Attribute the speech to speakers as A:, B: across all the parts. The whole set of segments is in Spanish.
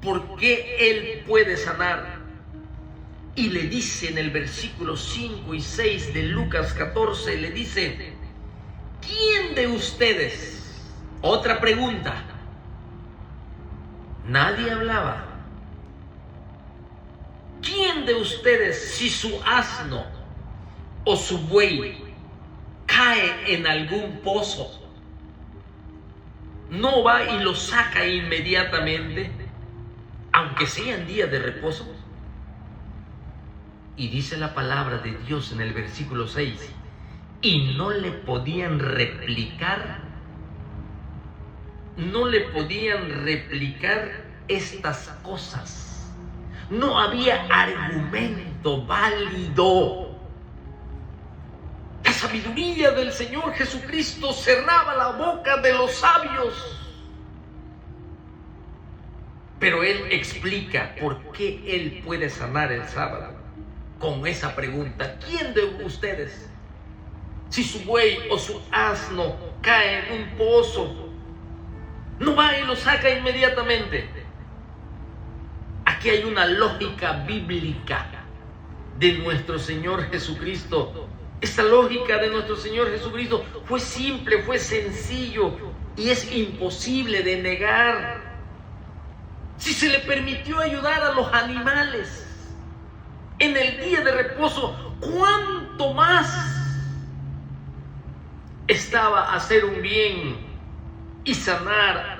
A: por qué Él puede sanar. Y le dice en el versículo 5 y 6 de Lucas 14, le dice: ¿quién de ustedes? Otra pregunta. Nadie hablaba. ¿Quién de ustedes, si su asno o su buey cae en algún pozo, no va y lo saca inmediatamente, aunque sea en día de reposo? Y dice la palabra de Dios en el versículo 6, y no le podían replicar estas cosas. No había argumento válido. La sabiduría del Señor Jesucristo cerraba la boca de los sabios. Pero Él explica por qué Él puede sanar el sábado con esa pregunta: ¿quién de ustedes, si su buey o su asno cae en un pozo, no va y lo saca inmediatamente? Aquí hay una lógica bíblica de nuestro Señor Jesucristo. Esta lógica de nuestro Señor Jesucristo fue simple, fue sencillo y es imposible de negar. Si se le permitió ayudar a los animales en el día de reposo, ¿cuánto más estaba hacer un bien y sanar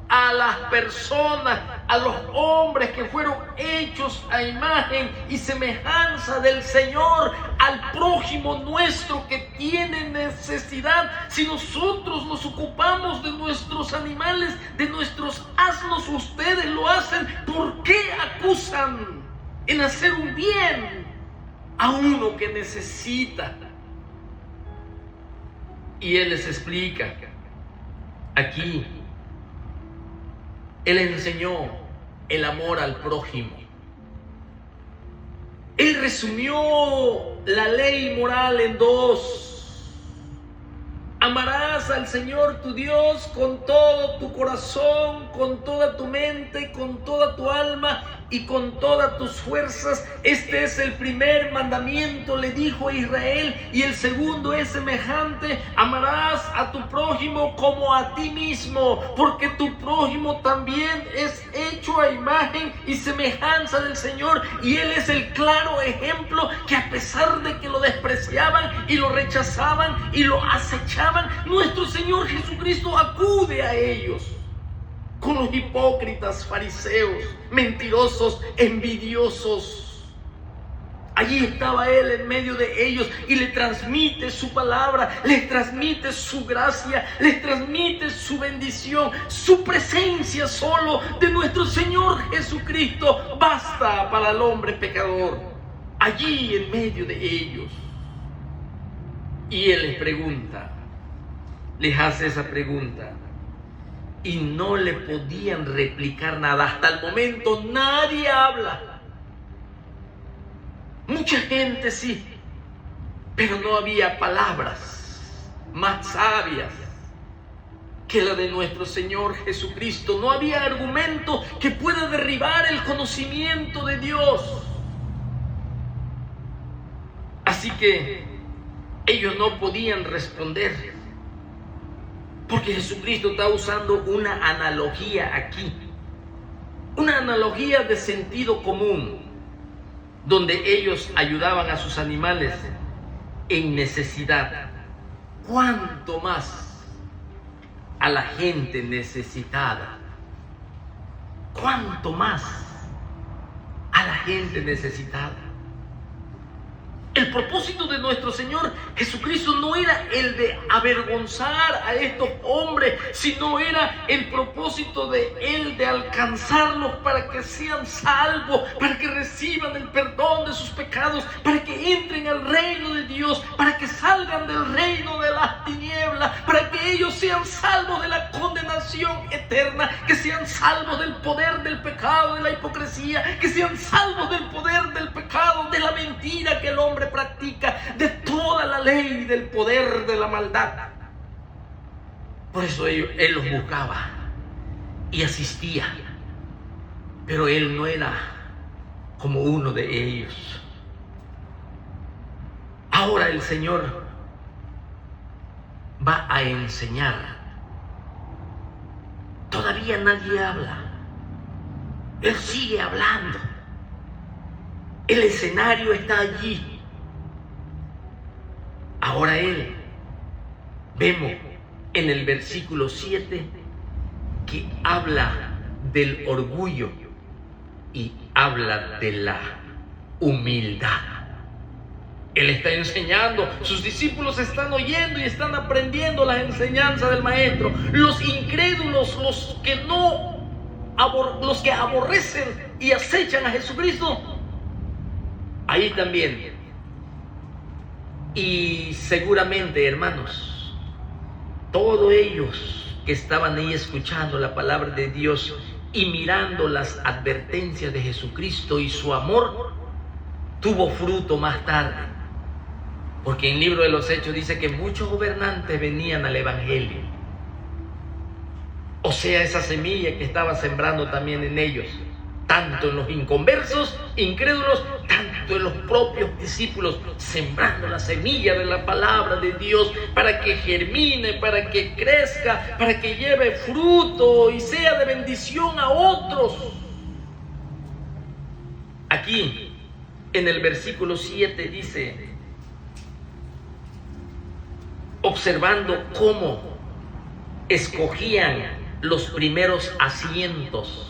A: a las personas, a los hombres que fueron hechos a imagen y semejanza del Señor, al prójimo nuestro que tiene necesidad? Si nosotros nos ocupamos de nuestros animales, de nuestros asnos, ustedes lo hacen, ¿por qué acusan en hacer un bien a uno que necesita? Y Él les explica aquí. Él enseñó el amor al prójimo. Él resumió la ley moral en dos: amarás al Señor tu Dios con todo tu corazón, con toda tu mente, con toda tu alma y con todas tus fuerzas. Este es el primer mandamiento, le dijo a Israel, y el segundo es semejante: amarás a tu prójimo como a ti mismo, porque tu prójimo también es hecho a imagen y semejanza del Señor. Y Él es el claro ejemplo que, a pesar de que lo despreciaban y lo rechazaban y lo acechaban, nuestro Señor Jesucristo acude a ellos. Con los hipócritas, fariseos, mentirosos, envidiosos, allí estaba Él en medio de ellos y le transmite su palabra, les transmite su gracia, les transmite su bendición. Su presencia solo de nuestro Señor Jesucristo basta para el hombre pecador, allí en medio de ellos. Y Él les pregunta, les hace esa pregunta, y no le podían replicar nada. Hasta el momento nadie habla. Mucha gente sí, pero no había palabras más sabias que la de nuestro Señor Jesucristo. No había argumento que pueda derribar el conocimiento de Dios. Así que ellos no podían responder, porque Jesucristo está usando una analogía aquí, una analogía de sentido común, donde ellos ayudaban a sus animales en necesidad. ¿Cuánto más a la gente necesitada? ¿Cuánto más a la gente necesitada? El propósito de nuestro Señor Jesucristo no era el de avergonzar a estos hombres, sino era el propósito de Él de alcanzarlos para que sean salvos, para que reciban el perdón de sus pecados, para que entren al reino de Dios, para que salgan del reino de las tinieblas, para que ellos sean salvos de la condenación eterna, que sean salvos del poder del pecado, de la hipocresía, que sean salvos del poder del pecado, de la mentira que el hombre practica, de toda la ley, del poder de la maldad. Por eso Él los buscaba y asistía. Pero él no era como uno de ellos. Ahora el Señor va a enseñar. Todavía nadie habla. Él sigue hablando. El escenario está allí. Ahora él, vemos en el versículo 7 que habla del orgullo y habla de la humildad. Él está enseñando, sus discípulos están oyendo y están aprendiendo las enseñanzas del Maestro. Los incrédulos, los que aborrecen y acechan a Jesucristo, ahí también. Y seguramente, hermanos, todos ellos que estaban ahí escuchando la palabra de Dios y mirando las advertencias de Jesucristo y su amor, tuvo fruto más tarde. Porque en el libro de los Hechos dice que muchos gobernantes venían al Evangelio. O sea, esa semilla que estaba sembrando también en ellos, tanto en los inconversos, incrédulos, tanto en los propios discípulos, sembrando la semilla de la palabra de Dios para que germine, para que crezca, para que lleve fruto y sea de bendición a otros. Aquí, en el versículo 7 dice, observando cómo escogían los primeros asientos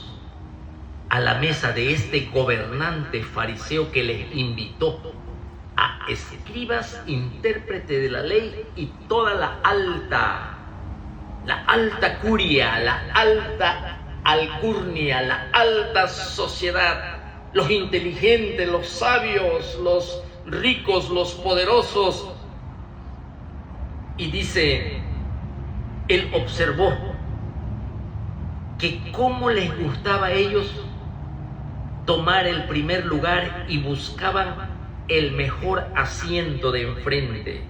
A: a la mesa de este gobernante fariseo que les invitó a escribas, intérpretes de la ley y toda la alta curia, la alta alcurnia, la alta sociedad, los inteligentes, los sabios, los ricos, los poderosos. Y dice, él observó que cómo les gustaba a ellos tomar el primer lugar y buscaban el mejor asiento de enfrente.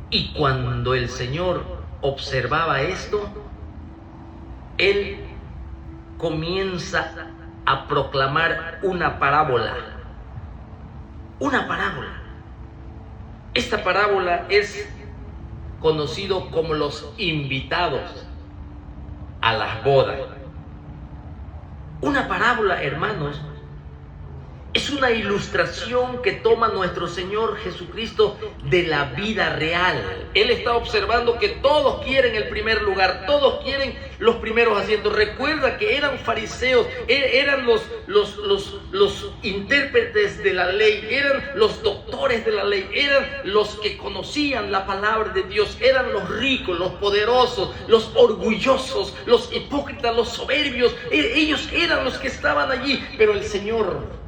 A: Y cuando el Señor observaba esto, él comienza a proclamar una parábola. Una parábola. Esta parábola es conocido como los invitados a las bodas. Una parábola, hermanos, es una ilustración que toma nuestro Señor Jesucristo de la vida real. Él está observando que todos quieren el primer lugar, todos quieren los primeros asientos. Recuerda que eran fariseos, eran los intérpretes de la ley, eran los doctores de la ley, eran los que conocían la palabra de Dios, eran los ricos, los poderosos, los orgullosos, los hipócritas, los soberbios. Ellos eran los que estaban allí, pero el Señor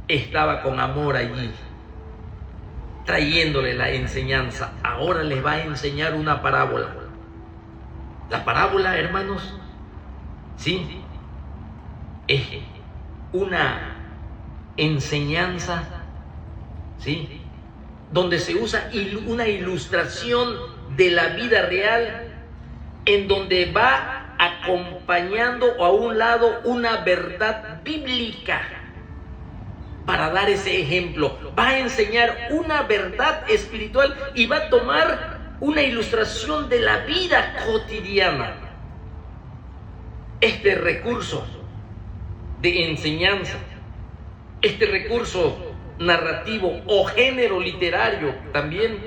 A: estaba con amor allí, trayéndole la enseñanza. Ahora les va a enseñar una parábola. La parábola, hermanos, sí, es una enseñanza, sí, donde se usa una ilustración de la vida real, en donde va acompañando a un lado una verdad bíblica. Para dar ese ejemplo, va a enseñar una verdad espiritual y va a tomar una ilustración de la vida cotidiana. Este recurso de enseñanza, este recurso narrativo o género literario también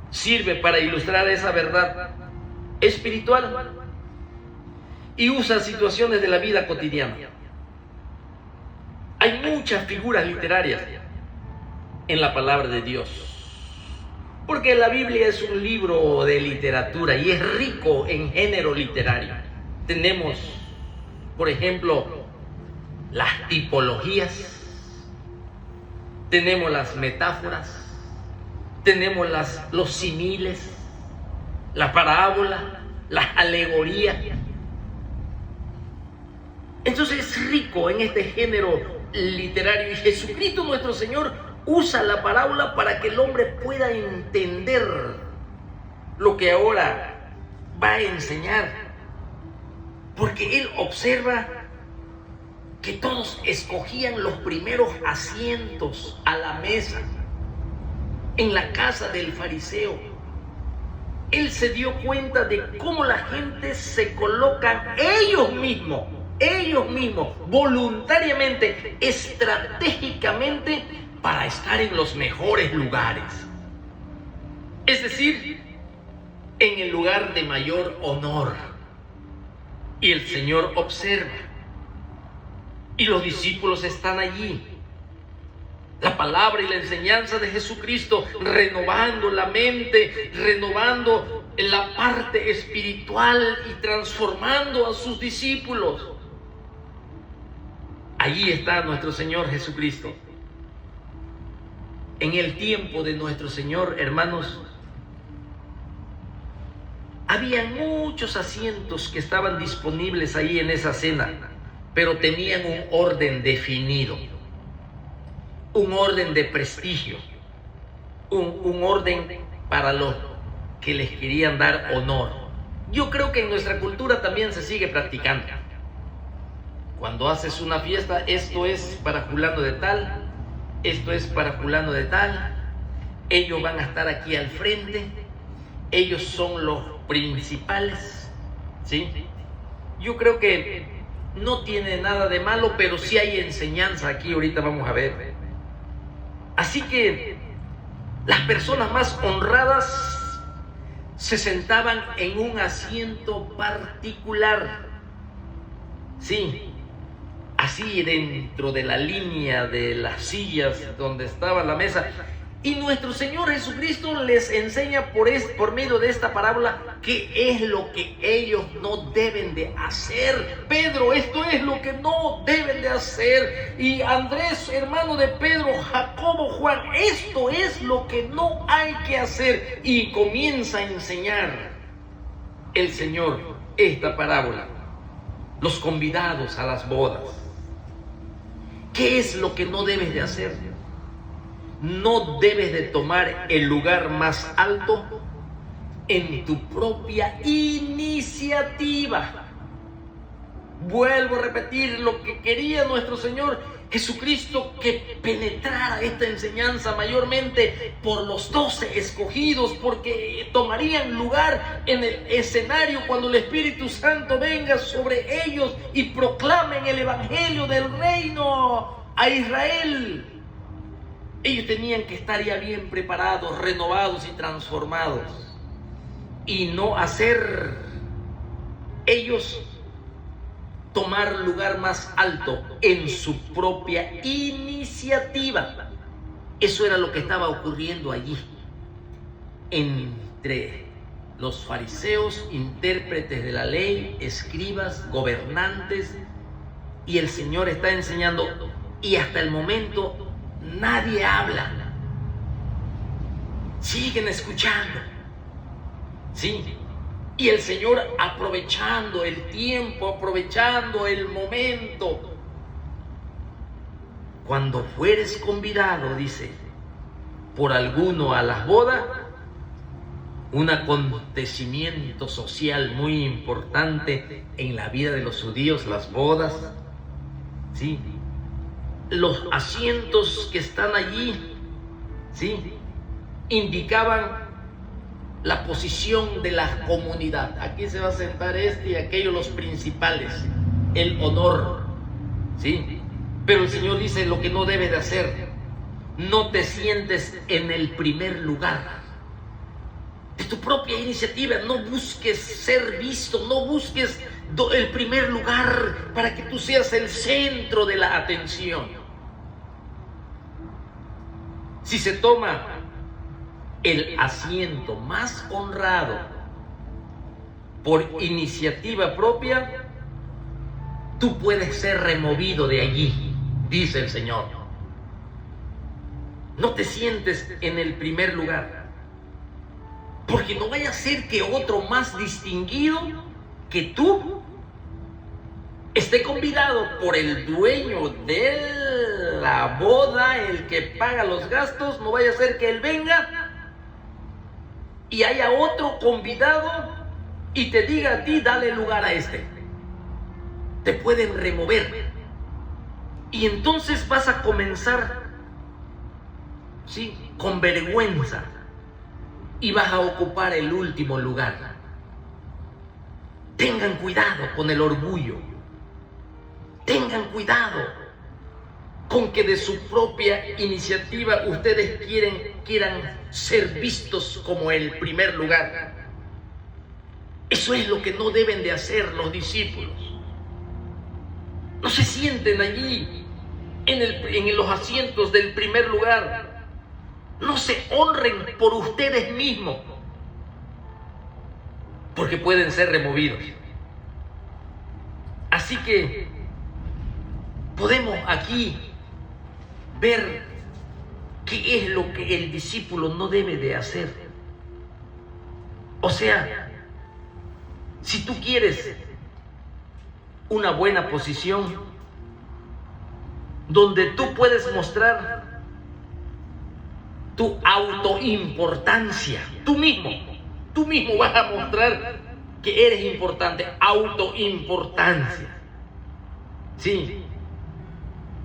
A: sirve para ilustrar esa verdad espiritual y usa situaciones de la vida cotidiana. Hay muchas figuras literarias en la palabra de Dios, porque la Biblia es un libro de literatura y es rico en género literario. Tenemos, por ejemplo, las tipologías, tenemos las metáforas, tenemos los símiles, la parábola, las alegorías. Entonces es rico en este género literario, y Jesucristo nuestro Señor usa la parábola para que el hombre pueda entender lo que ahora va a enseñar, porque él observa que todos escogían los primeros asientos a la mesa en la casa del fariseo. Él se dio cuenta de cómo la gente se colocan ellos mismos, voluntariamente, estratégicamente, para estar en los mejores lugares. Es decir, en el lugar de mayor honor. Y el Señor observa. Y los discípulos están allí. La palabra y la enseñanza de Jesucristo renovando la mente, renovando la parte espiritual y transformando a sus discípulos. Allí está nuestro Señor Jesucristo. En el tiempo de nuestro Señor, hermanos, había muchos asientos que estaban disponibles ahí en esa cena, pero tenían un orden definido. Un orden de prestigio, un orden para los que les querían dar honor. Yo creo que en nuestra cultura también se sigue practicando. Cuando haces una fiesta, esto es para fulano de tal, esto es para fulano de tal, ellos van a estar aquí al frente, ellos son los principales, ¿sí? Yo creo que no tiene nada de malo, pero sí hay enseñanza aquí, ahorita vamos a ver. Así que las personas más honradas se sentaban en un asiento particular. Sí, así dentro de la línea de las sillas donde estaba la mesa. Y nuestro Señor Jesucristo les enseña por medio de esta parábola qué es lo que ellos no deben de hacer. Pedro, esto es lo que no deben de hacer. Y Andrés, hermano de Pedro, Jacobo, Juan, esto es lo que no hay que hacer. Y comienza a enseñar el Señor esta parábola. Los convidados a las bodas. ¿Qué es lo que no debes de hacer? No debes de tomar el lugar más alto en tu propia iniciativa. Vuelvo a repetir lo que quería nuestro Señor Jesucristo, que penetrara esta enseñanza mayormente por los 12 escogidos, porque tomarían lugar en el escenario cuando el Espíritu Santo venga sobre ellos y proclamen el Evangelio del reino a Israel. Ellos tenían que estar ya bien preparados, renovados y transformados. Y no hacer ellos tomar lugar más alto en su propia iniciativa. Eso era lo que estaba ocurriendo allí. Entre los fariseos, intérpretes de la ley, escribas, gobernantes. Y el Señor está enseñando, y hasta el momento nadie habla. Siguen escuchando. Sí. Y el Señor aprovechando el tiempo, aprovechando el momento. Cuando fueres convidado, dice, por alguno a las bodas, un acontecimiento social muy importante en la vida de los judíos, las bodas, ¿sí? Los asientos que están allí, ¿sí?, indicaban la posición de la comunidad. Aquí se va a sentar este y aquello, los principales, el honor, ¿sí? Pero el Señor dice lo que no debes de hacer: no te sientes en el primer lugar. De tu propia iniciativa, no busques ser visto, no busques el primer lugar para que tú seas el centro de la atención. Si se toma el asiento más honrado por iniciativa propia, tú puedes ser removido de allí, dice el Señor. No te sientes en el primer lugar, porque no vaya a ser que otro más distinguido que tú esté convidado por el dueño de la boda, el que paga los gastos. No vaya a ser que él venga y haya otro convidado y te diga a ti: dale lugar a este. Te pueden remover. Y entonces vas a comenzar, ¿sí?, con vergüenza, y vas a ocupar el último lugar. Tengan cuidado con el orgullo. Tengan cuidado con que de su propia iniciativa ustedes quieran ser vistos como el primer lugar. Eso es lo que no deben de hacer los discípulos. No se sienten allí en los asientos del primer lugar. No se honren por ustedes mismos, porque pueden ser removidos. Así que podemos aquí ver qué es lo que el discípulo no debe de hacer. O sea, si tú quieres una buena posición donde tú puedes mostrar tu autoimportancia, tú mismo vas a mostrar que eres importante. Autoimportancia, sí.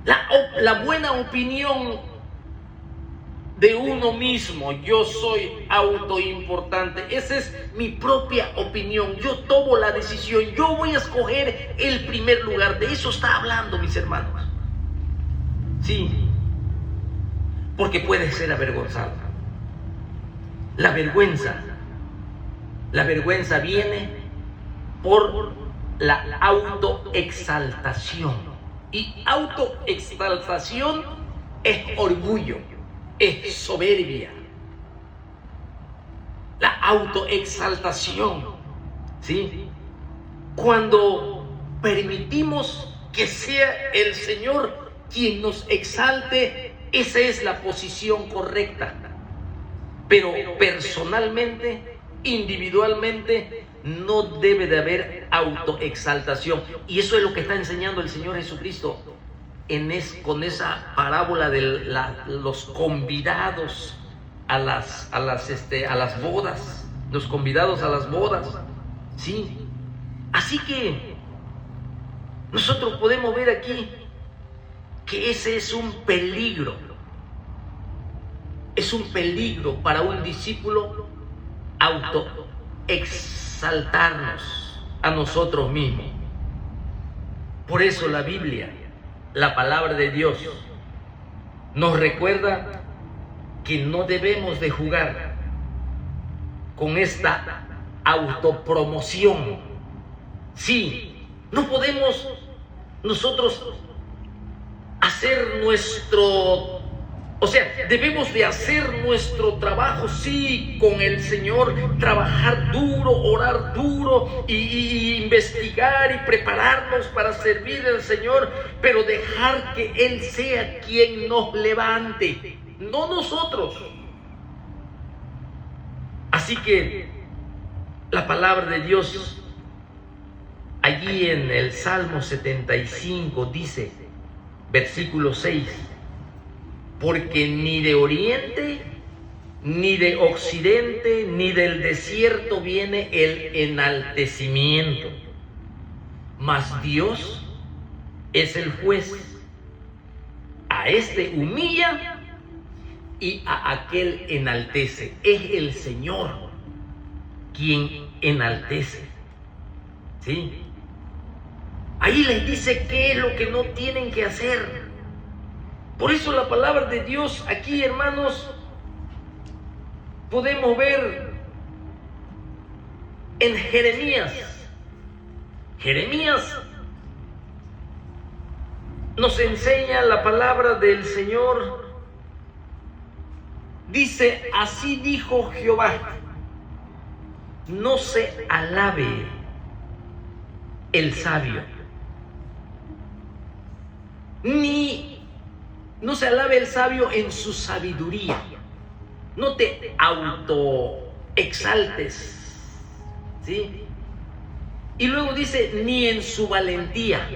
A: La buena opinión de uno mismo. Yo soy autoimportante. Esa es mi propia opinión. Yo tomo la decisión. Yo voy a escoger el primer lugar. De eso está hablando, mis hermanos. Sí. Porque puedes ser avergonzado. La vergüenza viene por la autoexaltación. Y autoexaltación es orgullo, es soberbia. La autoexaltación, ¿sí? Cuando permitimos que sea el Señor quien nos exalte, esa es la posición correcta. Pero personalmente, individualmente, no debe de haber autoexaltación. Y eso es lo que está enseñando el Señor Jesucristo con esa parábola de los convidados a las bodas. Los convidados a las bodas. ¿Sí? Así que nosotros podemos ver aquí que ese es un peligro. Es un peligro para un discípulo autoexaltarnos a nosotros mismos. Por eso la Biblia, la palabra de Dios, nos recuerda que no debemos de jugar con esta autopromoción. Sí, no podemos nosotros hacer debemos de hacer nuestro trabajo, sí, con el Señor, trabajar duro, orar duro y investigar y prepararnos para servir al Señor, pero dejar que Él sea quien nos levante, no nosotros. Así que la palabra de Dios, allí en el Salmo 75 dice, versículo 6, porque ni de oriente, ni de occidente, ni del desierto viene el enaltecimiento, mas Dios es el juez. A este humilla y a aquel enaltece. Es el Señor quien enaltece. ¿Sí? Ahí les dice qué es lo que no tienen que hacer. Por eso la palabra de Dios aquí, hermanos, podemos ver en Jeremías. Jeremías nos enseña la palabra del Señor. Dice, así dijo Jehová, no se alabe el sabio, no se alabe el sabio en su sabiduría. No te autoexaltes, ¿sí? Y luego dice, ni en su valentía,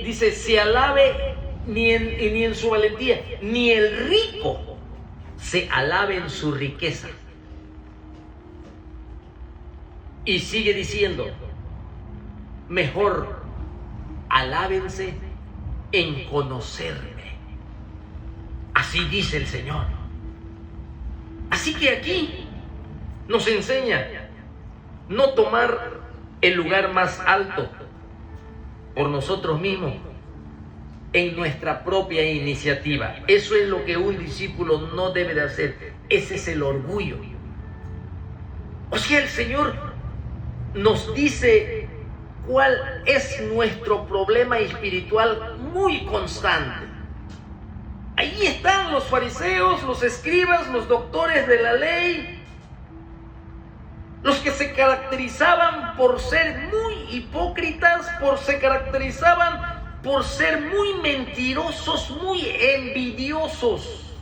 A: dice, se alabe ni en su valentía, ni el rico se alabe en su riqueza. Y sigue diciendo, mejor alábense en conocerme. Así dice el Señor. Así que aquí nos enseña no tomar el lugar más alto por nosotros mismos en nuestra propia iniciativa. Eso es lo que un discípulo no debe de hacer. Ese es el orgullo. O sea, el Señor nos dice cuál es nuestro problema espiritual muy constante. Ahí están los fariseos, los escribas, los doctores de la ley, los que se caracterizaban por ser muy hipócritas, se caracterizaban por ser muy mentirosos, muy envidiosos.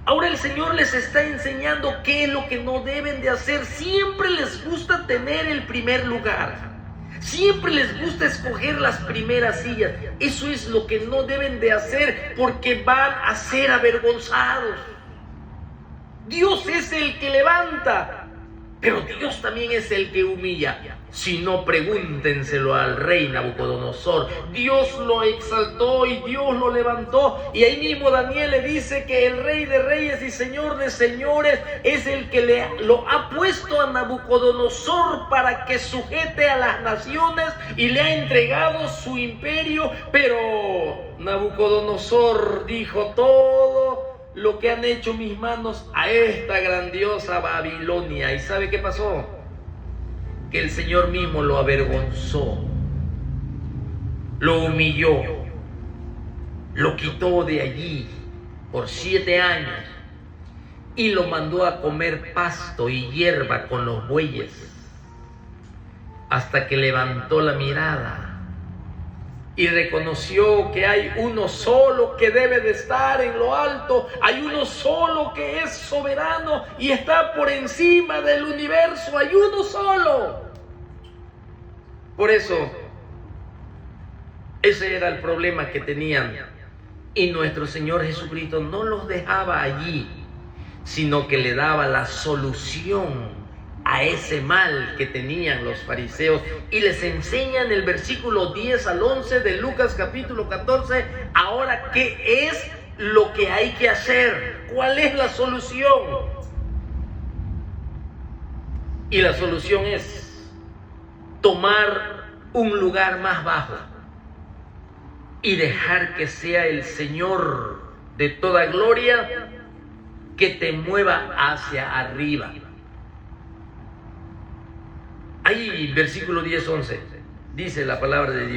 A: Ahora el Señor les está enseñando qué es lo que no deben de hacer. Siempre les gusta tener el primer lugar. Siempre les gusta escoger las primeras sillas. Eso es lo que no deben de hacer, porque van a ser avergonzados. Dios es el que levanta, pero Dios también es el que humilla. Si no, pregúntenselo al rey Nabucodonosor. Dios lo exaltó y Dios lo levantó. Y ahí mismo Daniel le dice que el rey de reyes y señor de señores es el que lo ha puesto a Nabucodonosor para que sujete a las naciones y le ha entregado su imperio. Pero Nabucodonosor dijo: todo lo que han hecho mis manos a esta grandiosa Babilonia. ¿Y sabe qué pasó? Que el Señor mismo lo avergonzó, lo humilló, lo quitó de allí por 7 años y lo mandó a comer pasto y hierba con los bueyes, hasta que levantó la mirada y reconoció que hay uno solo que debe de estar en lo alto, hay uno solo que es soberano y está por encima del universo, hay uno solo. Por eso, ese era el problema que tenían, y nuestro Señor Jesucristo no los dejaba allí, sino que le daba la solución a ese mal que tenían los fariseos, y les enseña en el versículo 10 al 11 de Lucas capítulo 14, ahora qué es lo que hay que hacer, cuál es la solución. Y la solución es tomar un lugar más bajo y dejar que sea el Señor de toda gloria que te mueva hacia arriba. Ahí, versículo 10-11, dice la palabra de Dios: